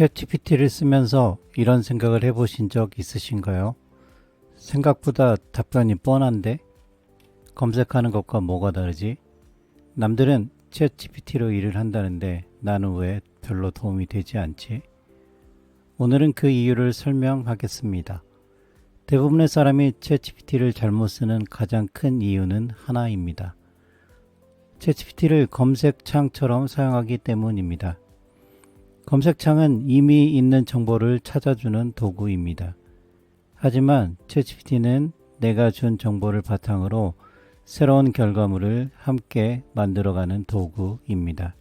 챗GPT를 쓰면서 이런 생각을 해보신 적 있으신가요? 생각보다 답변이 뻔한데? 검색하는 것과 뭐가 다르지? 남들은 챗GPT로 일을 한다는데 나는 왜 별로 도움이 되지 않지? 오늘은 그 이유를 설명하겠습니다. 대부분의 사람이 챗GPT를 잘못 쓰는 가장 큰 이유는 하나입니다. 챗GPT를 검색창처럼 사용하기 때문입니다. 검색창은 이미 있는 정보를 찾아주는 도구입니다. 하지만 챗GPT는 내가 준 정보를 바탕으로 새로운 결과물을 함께 만들어가는 도구입니다.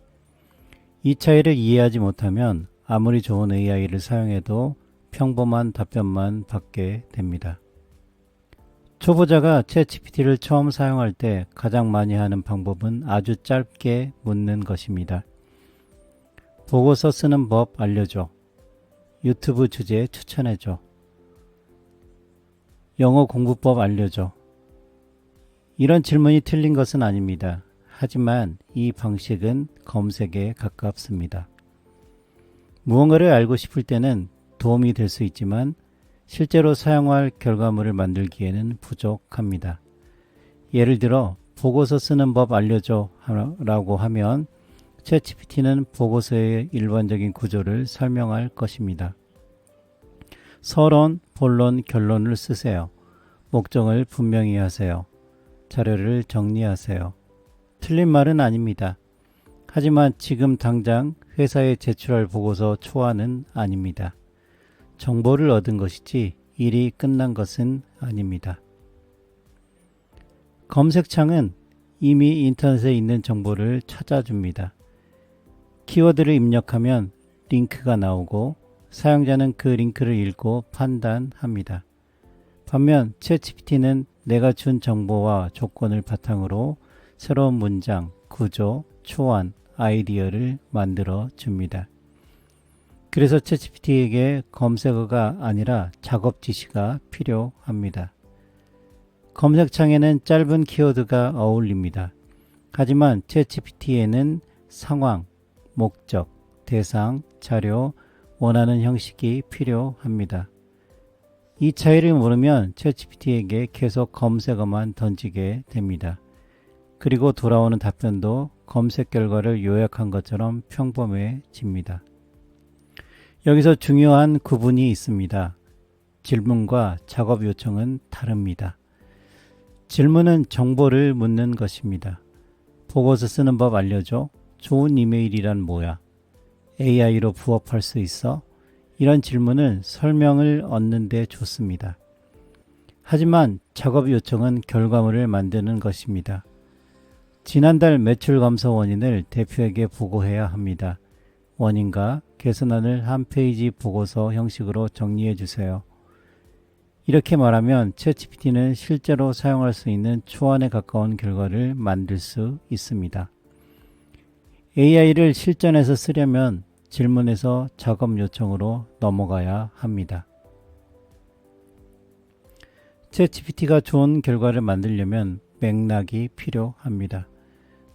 이 차이를 이해하지 못하면 아무리 좋은 AI를 사용해도 평범한 답변만 받게 됩니다. 초보자가 챗GPT를 처음 사용할 때 가장 많이 하는 방법은 아주 짧게 묻는 것입니다. 보고서 쓰는 법 알려줘. 유튜브 주제 추천해줘. 영어 공부법 알려줘. 이런 질문이 틀린 것은 아닙니다. 하지만 이 방식은 검색에 가깝습니다. 무언가를 알고 싶을 때는 도움이 될 수 있지만 실제로 사용할 결과물을 만들기에는 부족합니다. 예를 들어 보고서 쓰는 법 알려줘 라고 하면 챗GPT는 보고서의 일반적인 구조를 설명할 것입니다. 서론, 본론, 결론을 쓰세요. 목적을 분명히 하세요. 자료를 정리하세요. 틀린 말은 아닙니다. 하지만 지금 당장 회사에 제출할 보고서 초안은 아닙니다. 정보를 얻은 것이지 일이 끝난 것은 아닙니다. 검색창은 이미 인터넷에 있는 정보를 찾아줍니다. 키워드를 입력하면 링크가 나오고 사용자는 그 링크를 읽고 판단합니다. 반면 챗GPT는 내가 준 정보와 조건을 바탕으로 새로운 문장, 구조, 초안, 아이디어를 만들어 줍니다. 그래서 챗GPT에게 검색어가 아니라 작업 지시가 필요합니다. 검색창에는 짧은 키워드가 어울립니다. 하지만 챗GPT에는 상황, 목적, 대상, 자료, 원하는 형식이 필요합니다. 이 차이를 모르면 챗GPT에게 계속 검색어만 던지게 됩니다. 그리고 돌아오는 답변도 검색 결과를 요약한 것처럼 평범해집니다. 여기서 중요한 구분이 있습니다. 질문과 작업 요청은 다릅니다. 질문은 정보를 묻는 것입니다. 보고서 쓰는 법 알려줘? 좋은 이메일이란 뭐야? AI로 부업할 수 있어? 이런 질문은 설명을 얻는 데 좋습니다. 하지만 작업 요청은 결과물을 만드는 것입니다. 지난달 매출 감소 원인을 대표에게 보고해야 합니다. 원인과 개선안을 한 페이지 보고서 형식으로 정리해 주세요. 이렇게 말하면 챗GPT는 실제로 사용할 수 있는 초안에 가까운 결과를 만들 수 있습니다. AI를 실전에서 쓰려면 질문에서 작업 요청으로 넘어가야 합니다. 챗GPT가 좋은 결과를 만들려면 맥락이 필요합니다.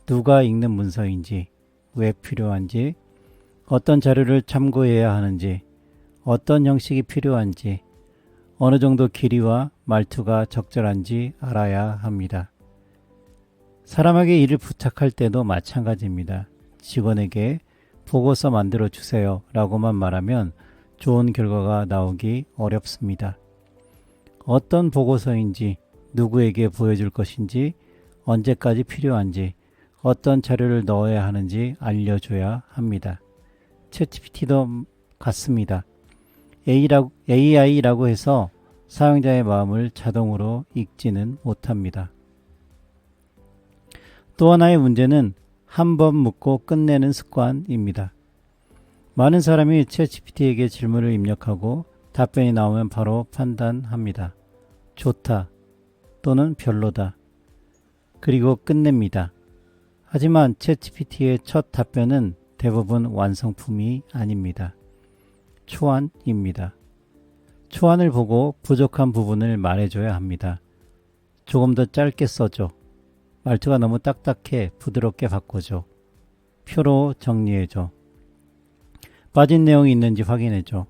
누가 읽는 문서인지, 왜 필요한지, 어떤 자료를 참고해야 하는지, 어떤 형식이 필요한지, 어느 정도 길이와 말투가 적절한지 알아야 합니다. 사람에게 일을 부탁할 때도 마찬가지입니다. 직원에게 보고서 만들어 주세요 라고만 말하면 좋은 결과가 나오기 어렵습니다. 어떤 보고서인지, 누구에게 보여줄 것인지, 언제까지 필요한지, 어떤 자료를 넣어야 하는지 알려줘야 합니다. 챗GPT도 같습니다. AI라고 해서 사용자의 마음을 자동으로 읽지는 못합니다. 또 하나의 문제는 한 번 묻고 끝내는 습관입니다. 많은 사람이 챗GPT에게 질문을 입력하고 답변이 나오면 바로 판단합니다. 좋다 또는 별로다. 그리고 끝냅니다. 하지만 챗GPT의 첫 답변은 대부분 완성품이 아닙니다. 초안입니다. 초안을 보고 부족한 부분을 말해줘야 합니다. 조금 더 짧게 써줘. 말투가 너무 딱딱해 부드럽게 바꿔줘. 표로 정리해줘. 빠진 내용이 있는지 확인해줘.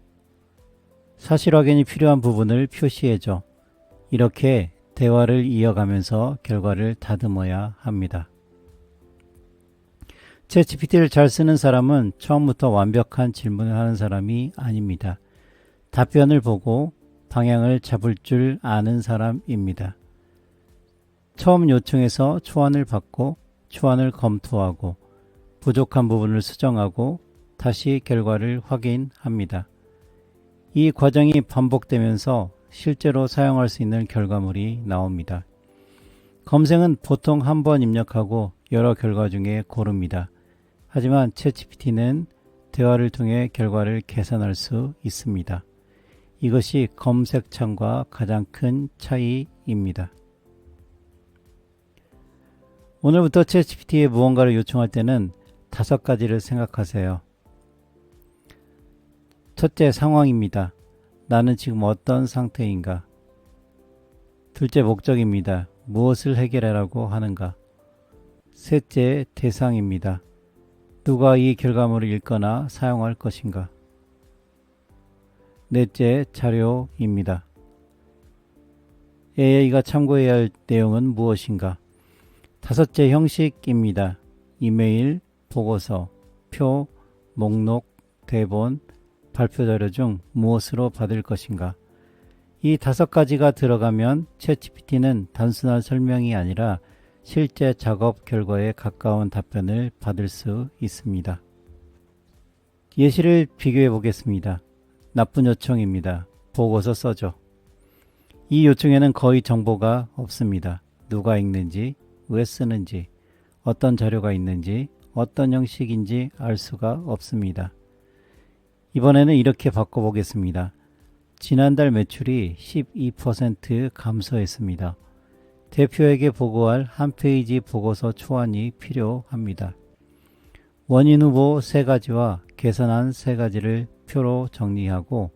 사실 확인이 필요한 부분을 표시해줘. 이렇게 대화를 이어가면서 결과를 다듬어야 합니다. 챗GPT를 잘 쓰는 사람은 처음부터 완벽한 질문을 하는 사람이 아닙니다. 답변을 보고 방향을 잡을 줄 아는 사람입니다. 처음 요청해서 초안을 받고 초안을 검토하고 부족한 부분을 수정하고 다시 결과를 확인합니다. 이 과정이 반복되면서 실제로 사용할 수 있는 결과물이 나옵니다. 검색은 보통 한 번 입력하고 여러 결과 중에 고릅니다. 하지만 챗GPT는 대화를 통해 결과를 계산할 수 있습니다. 이것이 검색창과 가장 큰 차이입니다. 오늘부터 챗GPT에 무언가를 요청할 때는 5가지를 생각하세요. 첫째, 상황입니다. 나는 지금 어떤 상태인가? 둘째, 목적입니다. 무엇을 해결하라고 하는가? 셋째, 대상입니다. 누가 이 결과물을 읽거나 사용할 것인가? 넷째, 자료입니다. AI가 참고해야 할 내용은 무엇인가? 다섯째, 형식입니다. 이메일, 보고서, 표, 목록, 대본, 발표 자료 중 무엇으로 받을 것인가? 이 5가지가 들어가면 챗GPT는 단순한 설명이 아니라 실제 작업 결과에 가까운 답변을 받을 수 있습니다. 예시를 비교해 보겠습니다. 나쁜 요청입니다. 보고서 써줘. 이 요청에는 거의 정보가 없습니다. 누가 읽는지, 왜 쓰는지, 어떤 자료가 있는지, 어떤 형식인지 알 수가 없습니다. 이번에는 이렇게 바꿔보겠습니다. 지난달 매출이 12% 감소했습니다. 대표에게 보고할 한 페이지 보고서 초안이 필요합니다. 원인 후보 3가지와 개선안 3가지를 표로 정리하고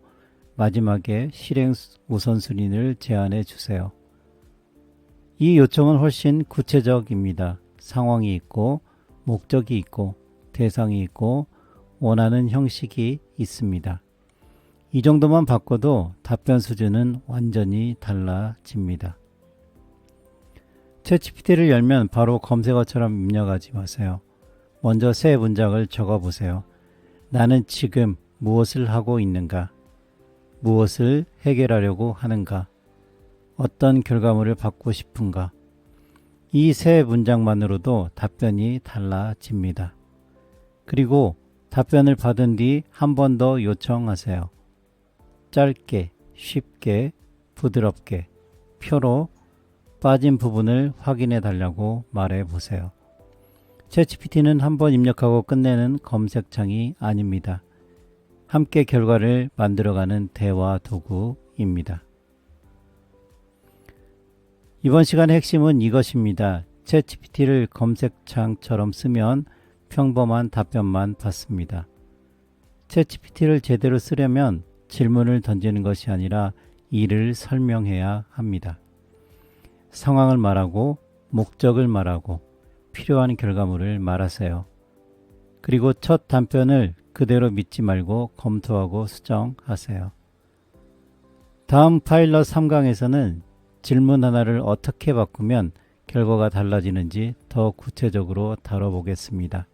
마지막에 실행 우선순위를 제안해 주세요. 이 요청은 훨씬 구체적입니다. 상황이 있고 목적이 있고 대상이 있고 원하는 형식이 있습니다. 이 정도만 바꿔도 답변 수준은 완전히 달라집니다. 챗GPT를 열면 바로 검색어처럼 입력하지 마세요. 먼저 새 문장을 적어보세요. 나는 지금 무엇을 하고 있는가? 무엇을 해결하려고 하는가? 어떤 결과물을 받고 싶은가? 이 세 문장만으로도 답변이 달라집니다. 그리고 답변을 받은 뒤 한 번 더 요청하세요. 짧게, 쉽게, 부드럽게, 표로 빠진 부분을 확인해 달라고 말해 보세요. 챗GPT는 한 번 입력하고 끝내는 검색창이 아닙니다. 함께 결과를 만들어가는 대화 도구입니다. 이번 시간의 핵심은 이것입니다. 챗GPT를 검색창처럼 쓰면 평범한 답변만 받습니다. 챗GPT를 제대로 쓰려면 질문을 던지는 것이 아니라 이를 설명해야 합니다. 상황을 말하고 목적을 말하고 필요한 결과물을 말하세요. 그리고 첫 답변을 그대로 믿지 말고 검토하고 수정하세요. 다음 파일럿 3강에서는 질문 하나를 어떻게 바꾸면 결과가 달라지는지 더 구체적으로 다뤄보겠습니다.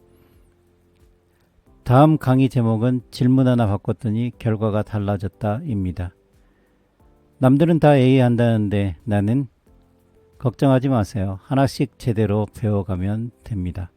다음 강의 제목은 질문 하나 바꿨더니 결과가 달라졌다입니다. 남들은 다 AI 한다는데 나는 걱정하지 마세요. 하나씩 제대로 배워가면 됩니다.